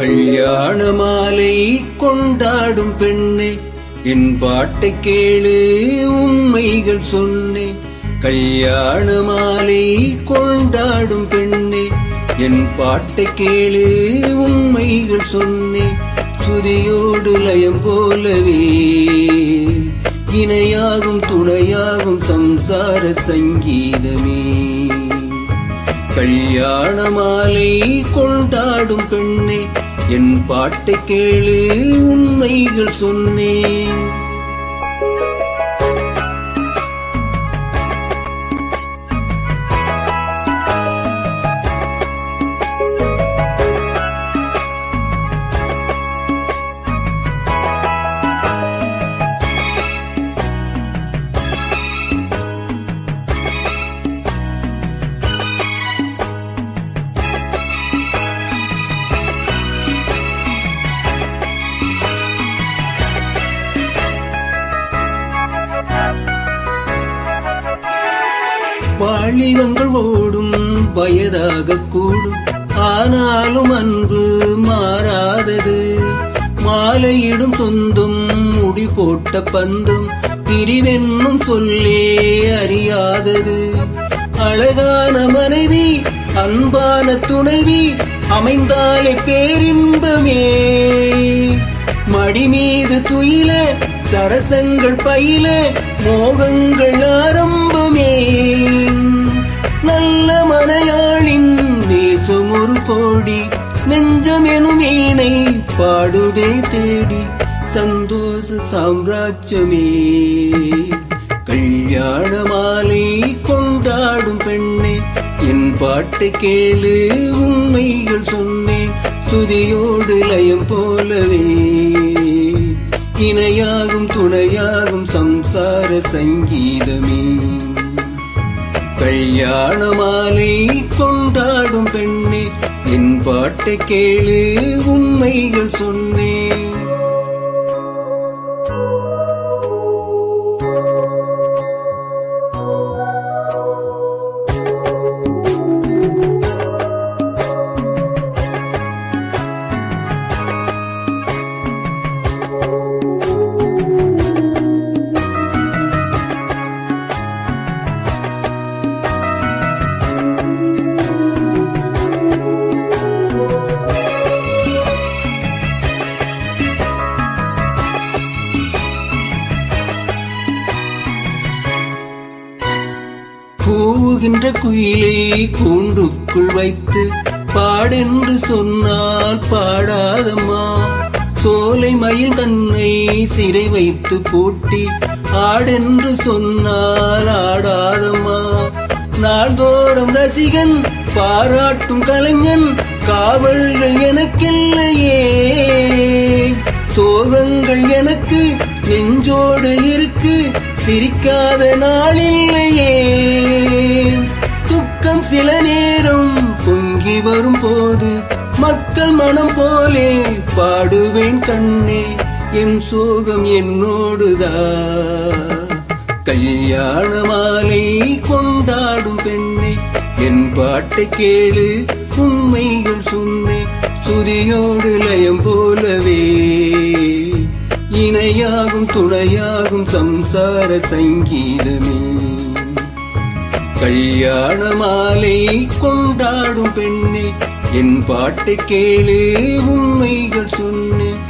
கல்யாண மாலை கொண்டாடும் பெண்ணே, என் பாட்டை கேளு உண்மைகள் சொன்னேன். கல்யாண மாலை கொண்டாடும் பெண்ணே, என் பாட்டை கேளு உண்மைகள் சொன்னேன். சுதியோடு லயம் போலவே இணையாகும் துணையாகும் சம்சார சங்கீதமே. கல்யாண மாலை கொண்டாடும் பெண்ணே, என் பாட்டை கேளு உண்மைகள் சொன்னேன். வாலிபங்கள் ஓடும் வயதாக கூடும், ஆனாலும் அன்பு மாறாதது. மாலையிடும் சொந்தம் முடி போட்ட பந்தும் பிரிவென்னும் சொல்லே அறியாதது. அழகான மனைவி அன்பான துணைவி அமைந்தாலே பேரின்பமே. மடி மீது துயில சரசங்கள் பயில மோகங்கள் ஆரம்பமே. நல்ல மனையாளின் நேசம் ஒரு கோடி, நெஞ்சம் எனும் வீணை பாடுதே தேடி சந்தோஷ சாம்ராஜ்யமே. கல்யாண மாலை கொண்டாடும் பெண்ணே, என் பாட்டை கேளு உண்மைகள் சொன்னேன். சுதியோடு லயம் போலவே இணையாகும் துணையாகும் சம்சார சங்கீதமே. கல்யாண மாலை கொண்டாடும் பெண்ணே, என் பாட்டை கேளு உண்மைகள் சொன்னேன். கூவுகின்ற குயிலை கூண்டுக்குள் வைத்து பாடென்று சொன்னால் பாடாதம்மா. சோலை மயில் தன்னை சிறை வைத்து பூட்டி ஆடென்று சொன்னால் ஆடாதம்மா. நாள்தோறும் ரசிகன் பாராட்டும் கலைஞன் காவல்கள் எனக்கில்லையே. சோகங்கள் எனக்கு நெஞ்சோடு இருக்கு, சிரிக்காத நாளில்லையே. துக்கம் சில நேரம் பொங்கி வரும் போது மக்கள் மனம் போலே பாடுவேன் கண்ணே. என் சோகம் என்னோடுதா. கல்யாண மாலை கொண்டாடும் பெண்ணே, என் பாட்டை கேளு உண்மைகள் சொன்னேன். சுதியோடு லயம் போலவே இணையாகும் துணையாகும் சம்சார சங்கீதமே. கல்யாண மாலை கொண்டாடும் பெண்ணே, என் பாட்டை கேளு உண்மைகள் சொன்னேன்.